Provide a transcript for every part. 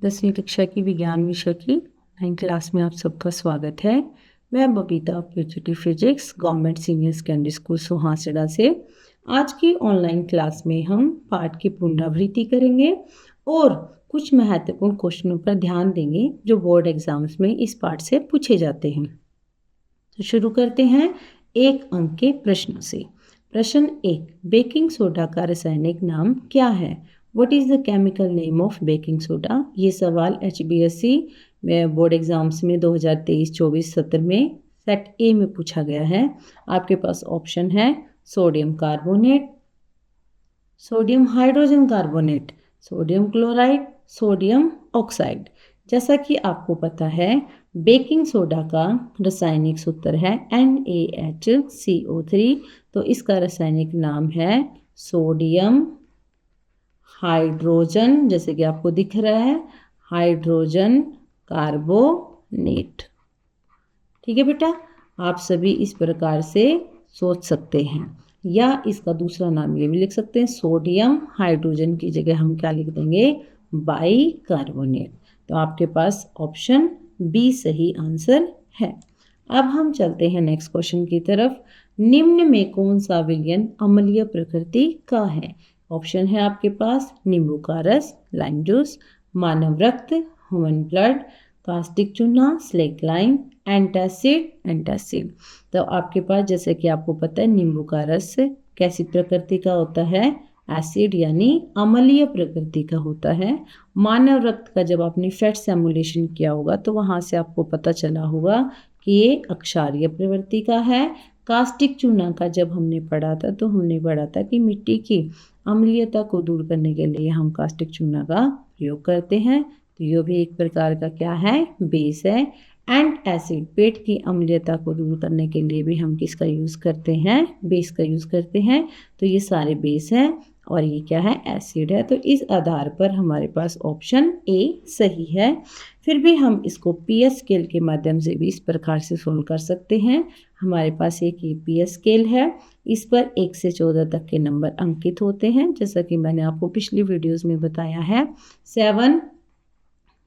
10वीं कक्षा की विज्ञान विषय की 9th क्लास में आप सबका स्वागत है। मैं Babita PGT physics government senior secondary school Suhasra से आज की ऑनलाइन क्लास में हम पाठ की पुनरावृत्ति करेंगे और कुछ महत्वपूर्ण क्वेश्चनों पर ध्यान देंगे जो बोर्ड एग्जाम्स में इस पाठ से पूछे जाते हैं। तो शुरू करते हैं एक अंक के प्रश्नों से। प्रश्न 1, बेकिंग सोडा का रासायनिक नाम क्या है? What is the chemical name of baking soda? ये सवाल HBSC में बोर्ड एग्जाम्स में 2023-24 सत्र में सेट ए में पूछा गया है। आपके पास ऑप्शन है sodium carbonate, sodium hydrogen carbonate, sodium chloride, sodium oxide. जैसा कि आपको पता है बेकिंग सोडा का रासायनिक सूत्र है NaHCO3, तो इसका रासायनिक नाम है सोडियम हाइड्रोजन, जैसे कि आपको दिख रहा है हाइड्रोजन कार्बोनेट। ठीक है बेटा, आप सभी इस प्रकार से सोच सकते हैं, या इसका दूसरा नाम ये भी लिख सकते हैं सोडियम हाइड्रोजन की जगह हम क्या लिख देंगे बाई कार्बोनेट। तो आपके पास ऑप्शन बी सही आंसर है। अब हम चलते हैं नेक्स्ट क्वेश्चन की तरफ। निम्न में कौन सा विलयन अम्लीय प्रकृति का है? ऑप्शन है आपके पास नींबू का रस, लाइम जूस, मानव रक्त, ह्यूमन ब्लड, कास्टिक चूना, स्लेट लाइम, एंटासिड। तो आपके पास जैसे कि आपको पता है नींबू का रस कैसी प्रकृति का होता है? एसिड यानी अम्लीय प्रकृति का होता है। मानव रक्त का जब आपने फैट सिमुलेशन किया होगा तो वहाँ से आपको पता चला होगा कि ये अक्षारीय प्रवृत्ति का है। कास्टिक चूना का जब हमने पढ़ा था तो हमने पढ़ा था कि मिट्टी की अम्लीयता को दूर करने के लिए हम कास्टिक चूना का प्रयोग करते हैं। तो ये भी एक प्रकार का क्या है? बेस है। एंड एसिड, पेट की अम्लीयता को दूर करने के लिए भी हम किसका यूज़ करते हैं? बेस का यूज़ करते हैं। तो ये सारे बेस हैं और ये क्या है? एसिड है। तो इस आधार पर हमारे पास ऑप्शन ए सही है। फिर भी हम इसको PS स्केल के माध्यम से भी इस प्रकार से सोल्व कर सकते हैं। हमारे पास एक ये PS स्केल है, इस पर 1 से 14 तक के नंबर अंकित होते हैं। जैसा कि मैंने आपको पिछली वीडियोज़ में बताया है, 7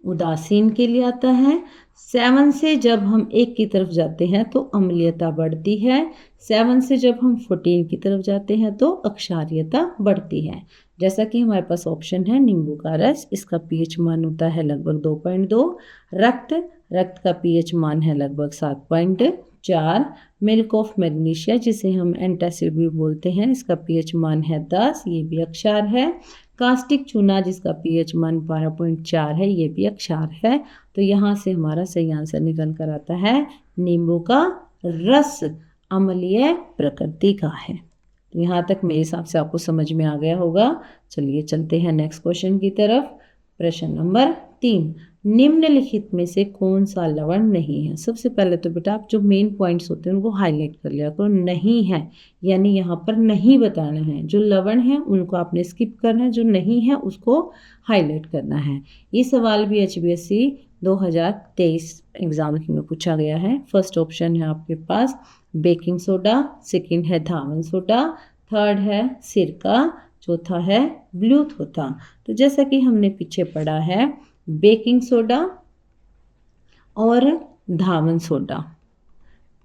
उदासीन के लिए आता है। 7 से जब हम 1 की तरफ जाते हैं तो अम्लीयता बढ़ती है। 7 से जब हम 14 की तरफ जाते हैं तो अक्षारीयता बढ़ती है। जैसा कि हमारे पास ऑप्शन है नींबू का रस, इसका pH मान होता है लगभग 2.2। रक्त का pH मान है लगभग 7.4। मिल्क ऑफ मैग्नीशिया जिसे हम एंटासिड भी बोलते हैं, इसका pH मान है 10, ये भी अक्षार है। कास्टिक चूना जिसका pH मान 12.4 है, ये भी अक्षार है। तो यहाँ से हमारा सही आंसर निकल कर आता है नींबू का रस अम्लीय प्रकृति का है। तो यहाँ तक मेरे हिसाब से आपको समझ में आ गया होगा। चलिए चलते हैं नेक्स्ट क्वेश्चन की तरफ। प्रश्न नंबर 3, निम्नलिखित में से कौन सा लवण नहीं है? सबसे पहले तो बेटा आप जो मेन पॉइंट्स होते हैं उनको हाईलाइट कर लिया करो। नहीं है यानी यहाँ पर नहीं बताना है, जो लवण है उनको आपने स्किप करना है, जो नहीं है उसको हाईलाइट करना है। ये सवाल भी HBSC 2023 एग्जाम में पूछा गया है। फर्स्ट ऑप्शन है आपके पास बेकिंग सोडा, सेकेंड है धावन सोडा, थर्ड है सिरका, चौथा है ब्लूथोथा। तो जैसा कि हमने पीछे पढ़ा है बेकिंग सोडा और धावन सोडा।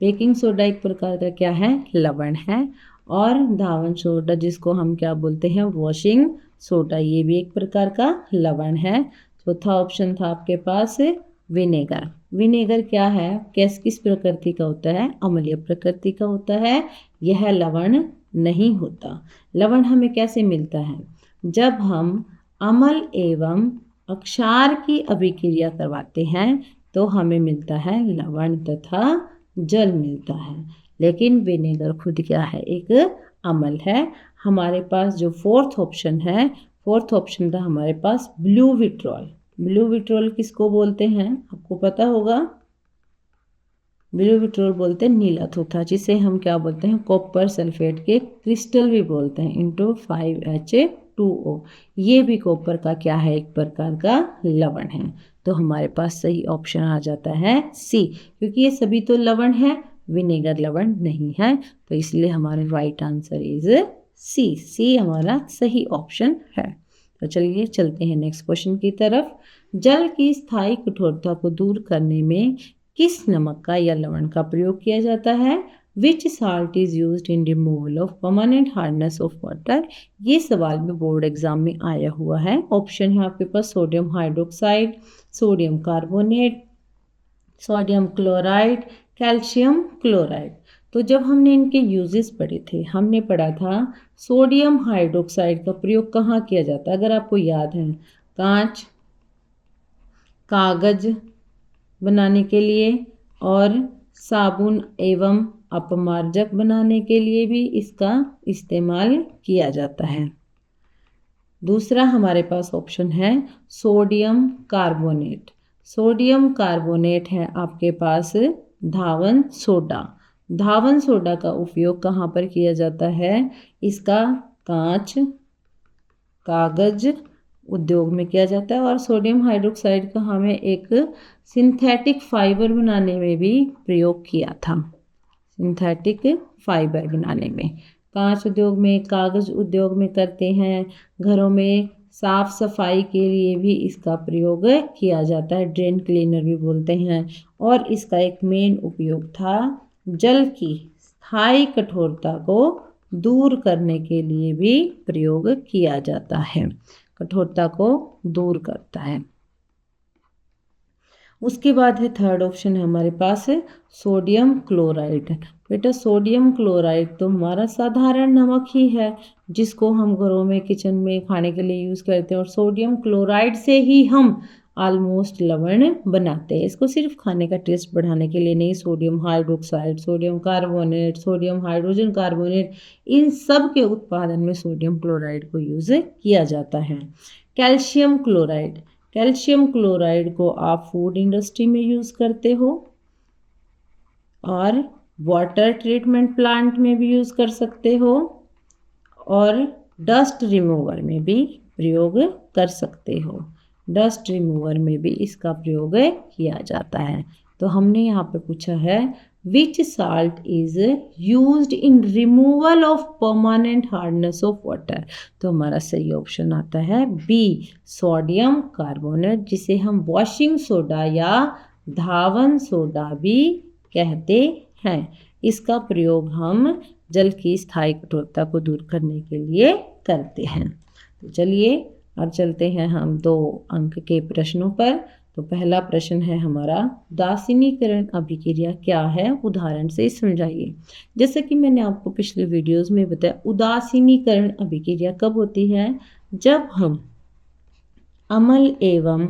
बेकिंग सोडा एक प्रकार का क्या है? लवण है। और धावन सोडा जिसको हम क्या बोलते हैं? वॉशिंग सोडा, ये भी एक प्रकार का लवण है। चौथा ऑप्शन था आपके पास विनेगर। विनेगर क्या है? किस प्रकृति का होता है? अम्लीय प्रकृति का होता है। यह लवण नहीं होता। लवण हमें कैसे मिलता है? जब हम अम्ल एवं अक्षार की अभिक्रिया करवाते हैं तो हमें मिलता है लवण तथा जल मिलता है। लेकिन विनेगर खुद क्या है? एक अम्ल है। हमारे पास जो फोर्थ ऑप्शन था हमारे पास ब्लू विट्रॉल। ब्लू विट्रॉल किसको बोलते हैं? आपको पता होगा। ब्लू विट्रॉल बोलते हैं नीला थूथा, जिसे हम क्या बोलते हैं? कॉपर सल्फेट के क्रिस्टल भी बोलते हैं, इंटू 5H2O। ये भी कॉपर का क्या है? एक प्रकार का लवण है। तो हमारे पास सही ऑप्शन आ जाता है C, क्योंकि ये सभी तो लवण है, विनेगर लवण नहीं है। तो इसलिए हमारा राइट आंसर इज C हमारा सही ऑप्शन है। तो चलिए चलते हैं नेक्स्ट क्वेश्चन की तरफ। जल की स्थायी कठोरता को दूर करने में किस नमक का या लवण का प्रयोग किया जाता है? Which salt is used in removal of permanent hardness of water? ये सवाल में बोर्ड एग्जाम में आया हुआ है। ऑप्शन है आपके पास sodium hydroxide, sodium carbonate, sodium chloride, calcium chloride. तो जब हमने इनके यूजेस पढ़े थे, हमने पढ़ा था सोडियम हाइड्रोक्साइड का प्रयोग कहाँ किया जाता है? अगर आपको याद है, कांच, कागज बनाने के लिए और साबुन एवं अपमार्जक बनाने के लिए भी इसका इस्तेमाल किया जाता है। दूसरा हमारे पास ऑप्शन है सोडियम कार्बोनेट। सोडियम कार्बोनेट है आपके पास धावन सोडा। धावन सोडा का उपयोग कहाँ पर किया जाता है? इसका कांच, कागज उद्योग में किया जाता है। और सोडियम हाइड्रोक्साइड का हमें एक सिंथेटिक फाइबर बनाने में भी प्रयोग किया था। सिंथेटिक फाइबर बनाने में, कांच उद्योग में, कागज उद्योग में करते हैं। घरों में साफ सफाई के लिए भी इसका प्रयोग किया जाता है, ड्रेन क्लीनर भी बोलते हैं। और इसका एक मेन उपयोग था जल की स्थायी कठोरता को दूर करने के लिए भी प्रयोग किया जाता है। कठोरता को दूर करता है। उसके बाद है थर्ड ऑप्शन है हमारे पास है सोडियम क्लोराइड। बेटा सोडियम क्लोराइड तो हमारा साधारण नमक ही है, जिसको हम घरों में, किचन में खाने के लिए यूज़ करते हैं। और सोडियम क्लोराइड से ही हम ऑलमोस्ट लवण बनाते हैं। इसको सिर्फ खाने का टेस्ट बढ़ाने के लिए नहीं, sodium hydroxide, sodium carbonate, sodium hydrogen carbonate, इन सब के उत्पादन में सोडियम क्लोराइड को यूज़ किया जाता है। कैल्शियम क्लोराइड, कैल्शियम क्लोराइड को आप फूड इंडस्ट्री में यूज़ करते हो और वाटर ट्रीटमेंट प्लांट में भी यूज़ कर सकते हो और डस्ट रिमूवर में भी प्रयोग कर सकते हो। डस्ट रिमूवर में भी इसका प्रयोग किया जाता है। तो हमने यहाँ पे पूछा है which salt is used in removal of permanent hardness of water. तो हमारा सही ऑप्शन आता है बी, सोडियम कार्बोनेट, जिसे हम वॉशिंग सोडा या धावन सोडा भी कहते हैं। इसका प्रयोग हम जल की स्थायी कठोरता को दूर करने के लिए करते हैं। तो चलिए अब चलते हैं हम 2 अंक के प्रश्नों पर। तो पहला प्रश्न है हमारा, उदासीनीकरण अभिक्रिया क्या है? उदाहरण से समझाइए। जैसे कि मैंने आपको पिछले वीडियोस में बताया, उदासीनीकरण अभिक्रिया कब होती है? जब हम अम्ल एवं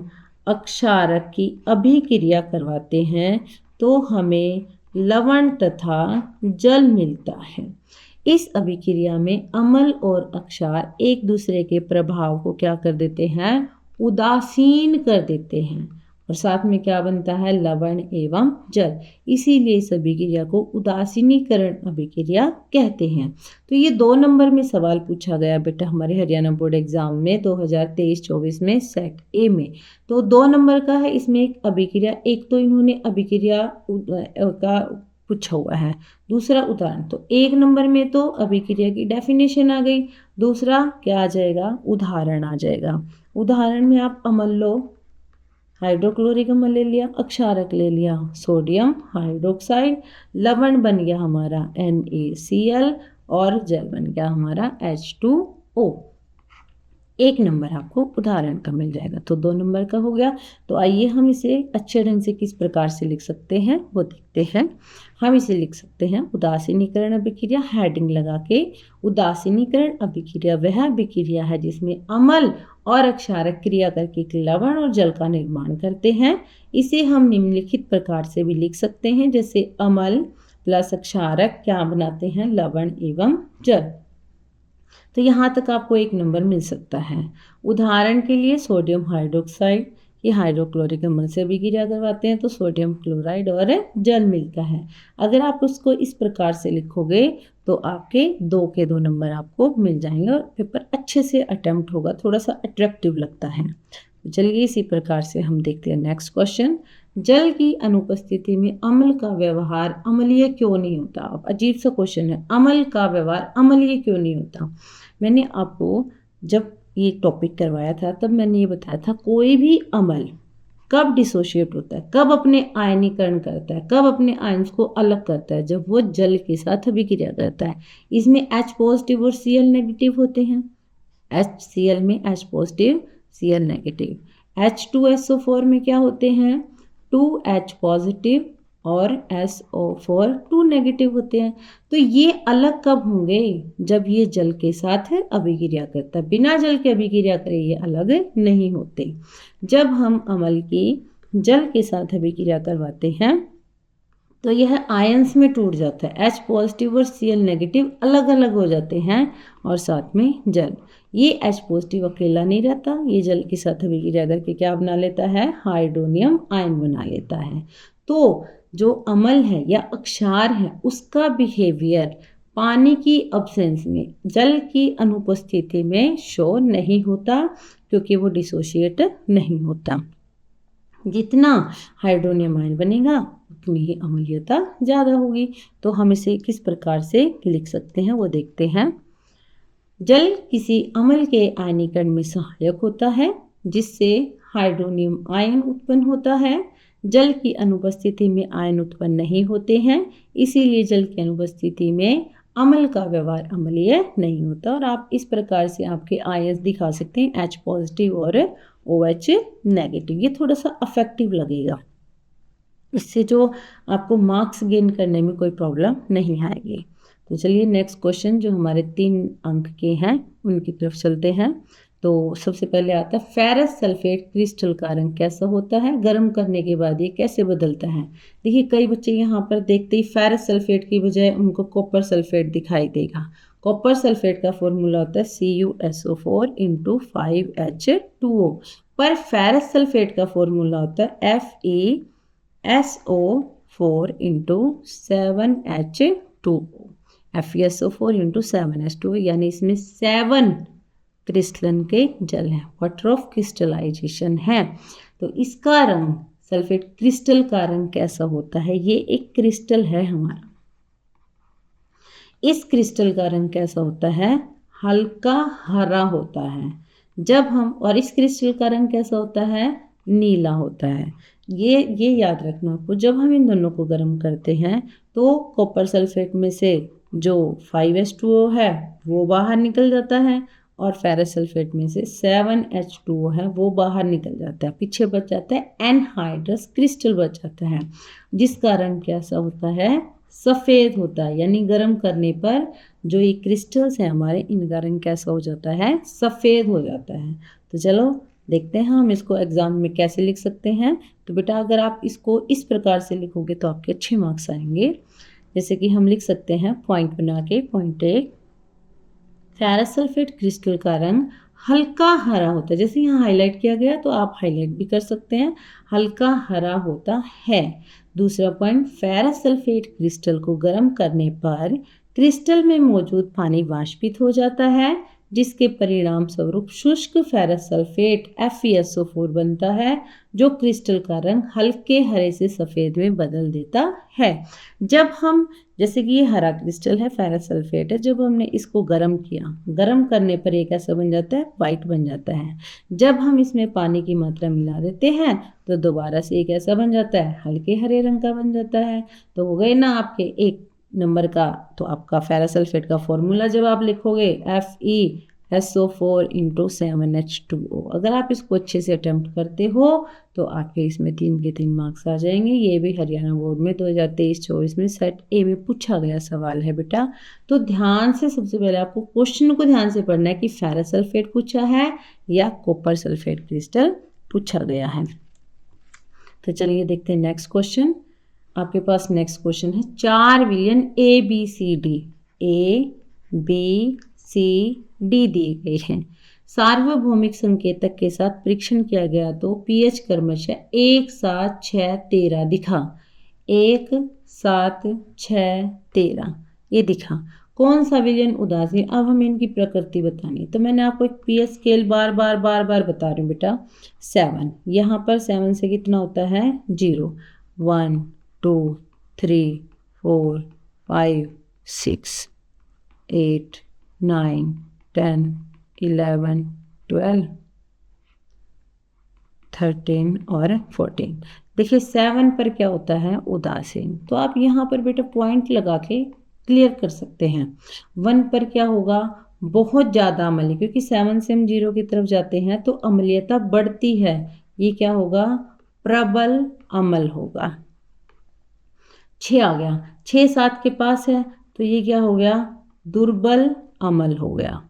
अक्षारक की अभिक्रिया करवाते हैं तो हमें लवण तथा जल मिलता है। इस अभिक्रिया में अम्ल और अक्षार एक दूसरे के प्रभाव को क्या कर देते हैं? उदासीन कर देते हैं। और साथ में क्या बनता है? लवण एवं जल। इसीलिए इस अभिक्रिया को उदासीनीकरण अभिक्रिया कहते हैं। तो ये 2 नंबर में सवाल पूछा गया बेटा हमारे हरियाणा बोर्ड एग्जाम में 2023-24 में सेट ए में। तो 2 नंबर का है इसमें एक अभिक्रिया, एक तो इन्होंने अभिक्रिया का पूछा हुआ है, दूसरा उदाहरण। तो 1 नंबर में तो अभिक्रिया की डेफिनेशन आ गई, दूसरा क्या आ जाएगा? उदाहरण आ जाएगा। उदाहरण में आप अम्ल लो, हाइड्रोक्लोरिक अम्ल ले लिया, अक्षारक ले लिया सोडियम हाइड्रोक्साइड, लवण बन गया हमारा NaCl और जल बन गया हमारा H2O। 1 नंबर आपको उदाहरण का मिल जाएगा। तो 2 नंबर का हो गया। तो आइए हम इसे अच्छे ढंग से किस प्रकार से लिख सकते हैं वो देखते हैं। हम इसे लिख सकते हैं उदासीनीकरण अभिक्रिया, हेडिंग लगा के। उदासीनीकरण अभिक्रिया वह अभिक्रिया है जिसमें अम्ल और अक्षारक क्रिया करके लवण और जल का निर्माण करते हैं। इसे हम निम्नलिखित प्रकार से भी लिख सकते हैं, जैसे अम्ल प्लस अक्षारक क्या बनाते हैं? लवण एवं जल। तो यहाँ तक आपको 1 नंबर मिल सकता है। उदाहरण के लिए सोडियम हाइड्रोक्साइड, ये हाइड्रोक्लोरिक अम्ल से अभिक्रिया करवाते हैं तो सोडियम क्लोराइड और जल मिलता है। अगर आप उसको इस प्रकार से लिखोगे तो आपके 2 के 2 नंबर आपको मिल जाएंगे और पेपर अच्छे से अटेम्प्ट होगा, थोड़ा सा अट्रैक्टिव लगता है। तो चलिए इसी प्रकार से हम देखते हैं नेक्स्ट क्वेश्चन। जल की अनुपस्थिति में अम्ल का व्यवहार अम्लीय क्यों नहीं होता? अब अजीब सा क्वेश्चन है, अम्ल का व्यवहार अम्लीय क्यों नहीं होता? मैंने आपको जब ये टॉपिक करवाया था तब मैंने ये बताया था कोई भी अम्ल कब डिसोशिएट होता है, कब अपने आयनीकरण करता है, कब अपने आयन्स को अलग करता है, जब वो जल के साथ अभिक्रिया करता है। इसमें H पॉजिटिव और Cl नेगेटिव होते हैं। HCl में H positive Cl negative. H2SO4 में क्या होते हैं, 2H पॉजिटिव और SO4 2 नेगेटिव होते हैं। तो ये अलग कब होंगे, जब ये जल के साथ अभिक्रिया करता है। बिना जल के अभिक्रिया करे ये अलग नहीं होते। जब हम अम्ल की जल के साथ अभिक्रिया करवाते हैं तो यह आयंस में टूट जाता है। H पॉजिटिव और Cl नेगेटिव अलग अलग हो जाते हैं और साथ में जल। ये H पॉजिटिव अकेला नहीं रहता, ये जल के साथ अभिक्रिया करके क्या बना लेता है, हाइड्रोनियम आयन बना लेता है। तो जो अम्ल है या अक्षार है उसका बिहेवियर पानी की अब्सेंस में, जल की अनुपस्थिति में शो नहीं होता, क्योंकि वो डिसोशिएट नहीं होता। जितना हाइड्रोनियम आयन बनेगा उतनी ही अम्लीयता ज़्यादा होगी। तो हम इसे किस प्रकार से लिख सकते हैं वो देखते हैं। जल किसी अम्ल के आयनीकरण में सहायक होता है जिससे हाइड्रोनियम आयन उत्पन्न होता है। जल की अनुपस्थिति में आयन उत्पन्न नहीं होते हैं, इसीलिए जल की अनुपस्थिति में अम्ल का व्यवहार अम्लीय नहीं होता। और आप इस प्रकार से आपके आयंस दिखा सकते हैं, H पॉजिटिव और OH नेगेटिव। ये थोड़ा सा अफेक्टिव लगेगा, इससे जो आपको मार्क्स गेन करने में कोई प्रॉब्लम नहीं आएगी। तो चलिए नेक्स्ट क्वेश्चन जो हमारे 3 अंक के हैं उनकी तरफ चलते हैं। तो सबसे पहले आता है फेरस सल्फेट क्रिस्टल का रंग कैसा होता है, गर्म करने के बाद ये कैसे बदलता है। देखिए कई बच्चे यहाँ पर देखते ही फेरस सल्फेट की बजाय उनको कॉपर सल्फेट दिखाई देगा। कॉपर सल्फेट का फॉर्मूला होता है CuSO4 × 5H2O, पर फेरस सल्फेट का फॉर्मूला होता है FeSO4 × 7H2O। FeSO4 × 7H2O यानी इसमें 7 क्रिस्टलन के जल हैं, वाटर ऑफ क्रिस्टलाइजेशन है। तो इसका रंग, सल्फेट क्रिस्टल का रंग कैसा होता है, ये एक क्रिस्टल है हमारा। इस क्रिस्टल का रंग कैसा होता है, हल्का हरा होता है। जब हम, और इस क्रिस्टल का रंग कैसा होता है, नीला होता है। ये याद रखना आपको। जब हम इन दोनों को गर्म करते हैं तो कॉपर सल्फेट में से जो 5H2O है वो बाहर निकल जाता है और फेरस सल्फेट में से 7H2O है वो बाहर निकल जाता है। पीछे बच जाता है एनहाइड्रस क्रिस्टल बच जाता है, जिसका रंग कैसा होता है, सफ़ेद होता है। यानी गर्म करने पर जो ये क्रिस्टल्स हैं हमारे, इनका रंग कैसा हो जाता है, सफ़ेद हो जाता है। तो चलो देखते हैं हम इसको एग्जाम में कैसे लिख सकते हैं। तो बेटा अगर आप इसको इस प्रकार से लिखोगे तो आपके अच्छे मार्क्स आएंगे। जैसे कि हम लिख सकते हैं पॉइंट बना के। पॉइंट 1, फेरस सल्फेट क्रिस्टल का रंग हल्का हरा होता है। जैसे यहाँ हाईलाइट किया गया तो आप हाईलाइट भी कर सकते हैं, हल्का हरा होता है। दूसरा पॉइंट, फेरस सल्फेट क्रिस्टल को गर्म करने पर क्रिस्टल में मौजूद पानी वाष्पित हो जाता है, जिसके परिणाम स्वरूप शुष्क फेरस सल्फेट FeSO4 बनता है, जो क्रिस्टल का रंग हल्के हरे से सफ़ेद में बदल देता है। जब हम, जैसे कि ये हरा क्रिस्टल है, फेरस सल्फेट है, जब हमने इसको गर्म किया, गर्म करने पर ये कैसा बन जाता है, वाइट बन जाता है। जब हम इसमें पानी की मात्रा मिला देते हैं तो दोबारा से ये कैसा बन जाता है, हल्के हरे रंग का बन जाता है। तो हो गए ना आपके 1 नंबर का। तो आपका फेरस सल्फेट का फॉर्मूला जब आप लिखोगे FeSO4 × 7H2O। अगर आप इसको अच्छे से अटेम्प्ट करते हो तो आपके इसमें 3 के 3 मार्क्स आ जाएंगे। ये भी हरियाणा बोर्ड में 2023-24 में सेट ए में पूछा गया सवाल है बेटा। तो ध्यान से, सबसे पहले आपको क्वेश्चन को ध्यान से पढ़ना है कि फेरस सल्फेट पूछा है या कॉपर सल्फेट क्रिस्टल पूछा गया है। तो चलिए देखते हैं नेक्स्ट क्वेश्चन। आपके पास नेक्स्ट क्वेश्चन है 4 विलयन ABCD दिए गए हैं। सार्वभौमिक संकेतक के साथ परीक्षण किया गया तो pH क्रमशः 1, 7, 6, 13 दिखा। 1, 7, 6, 13 ये दिखा। कौन सा विलयन उदासीन। अब हमें इनकी प्रकृति बतानी। तो मैंने आपको एक pH स्केल बार बार बता रही हूँ बेटा। 7, यहाँ पर 7 से कितना होता है, 0, 1, 2, 3, 4, 5, 6, 8, 9, 10, 11, 12, 13 और 14। देखिए 7 पर क्या होता है, उदासीन, तो आप यहाँ पर बेटा पॉइंट लगा के क्लियर कर सकते हैं। 1 पर क्या होगा, बहुत ज़्यादा अम्लीय, क्योंकि 7 से हम 0 की तरफ जाते हैं तो अम्लीयता बढ़ती है, ये क्या होगा, प्रबल अम्ल होगा। 6 आ गया, 6 7 के पास है तो ये क्या हो गया, दुर्बल अम्ल हो गया।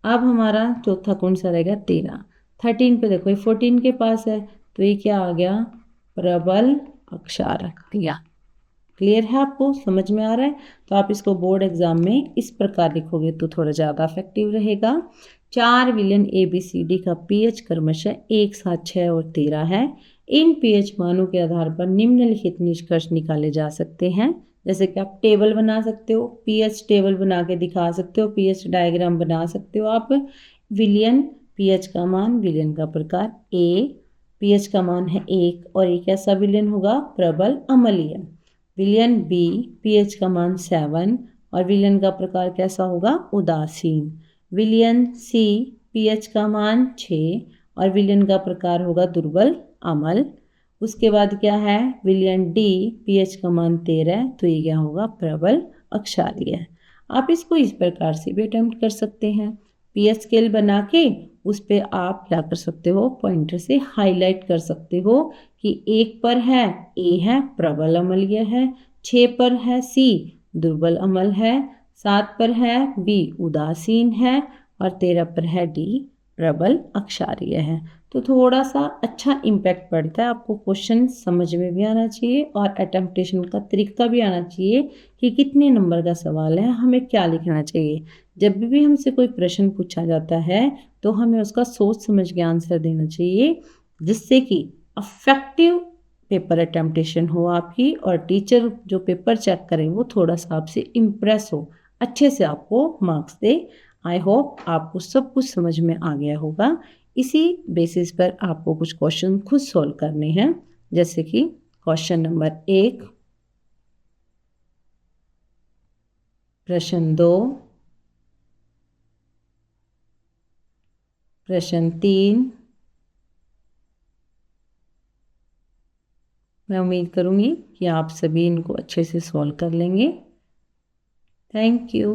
अब हमारा चौथा कौन सा रहेगा, 13। 13 पे देखो, ये 14 के पास है तो ये क्या आ गया, प्रबल अक्षारक दिया। क्लियर है, आपको समझ में आ रहा है? तो आप इसको बोर्ड एग्जाम में इस प्रकार लिखोगे तो थोड़ा ज़्यादा इफेक्टिव रहेगा। 4 विलयन ABCD का pH क्रमशः 1 7 6 और 13 है। इन pH मानों के आधार पर निम्नलिखित निष्कर्ष निकाले जा सकते हैं। जैसे कि आप टेबल बना सकते हो, pH टेबल बना के दिखा सकते हो, pH डायग्राम बना सकते हो आप। विलयन, pH का मान, विलयन का प्रकार A, pH का मान है 1 और एक ऐसा विलयन होगा प्रबल अम्लीय। विलयन B, pH का मान 7 और विलयन का प्रकार कैसा होगा, उदासीन। विलयन C, pH का मान 6 और विलयन का प्रकार होगा दुर्बल अम्ल। उसके बाद क्या है, विलयन D, pH का मान 13, तो ये क्या होगा, प्रबल अक्षारीय। आप इसको इस प्रकार से भी अटेम्प्ट कर सकते हैं। pH स्केल बना के उस पर आप क्या कर सकते हो, पॉइंटर से हाईलाइट कर सकते हो कि 1 पर है A है, प्रबल अम्लीय है, 6 पर है C, दुर्बल अम्ल है, 7 पर है B, उदासीन है और 13 पर है D, प्रबल अक्षारीय है। तो थोड़ा सा अच्छा इम्पैक्ट पड़ता है, आपको क्वेश्चन समझ में भी आना चाहिए और अटेम्प्टेशन का तरीका भी आना चाहिए कि कितने नंबर का सवाल है, हमें क्या लिखना चाहिए। जब भी हमसे कोई प्रश्न पूछा जाता है तो हमें उसका सोच समझ के आंसर देना चाहिए, जिससे कि अफेक्टिव पेपर अटेम्प्टेशन हो आपकी और टीचर जो पेपर चेक करें वो थोड़ा सा आपसे इम्प्रेस हो, अच्छे से आपको मार्क्स दे। आई होप आपको सब कुछ समझ में आ गया होगा। इसी बेसिस पर आपको कुछ क्वेश्चन खुद सॉल्व करने हैं, जैसे कि क्वेश्चन नंबर 1, प्रश्न 2, प्रश्न 3। मैं उम्मीद करूँगी कि आप सभी इनको अच्छे से सॉल्व कर लेंगे। Thank you.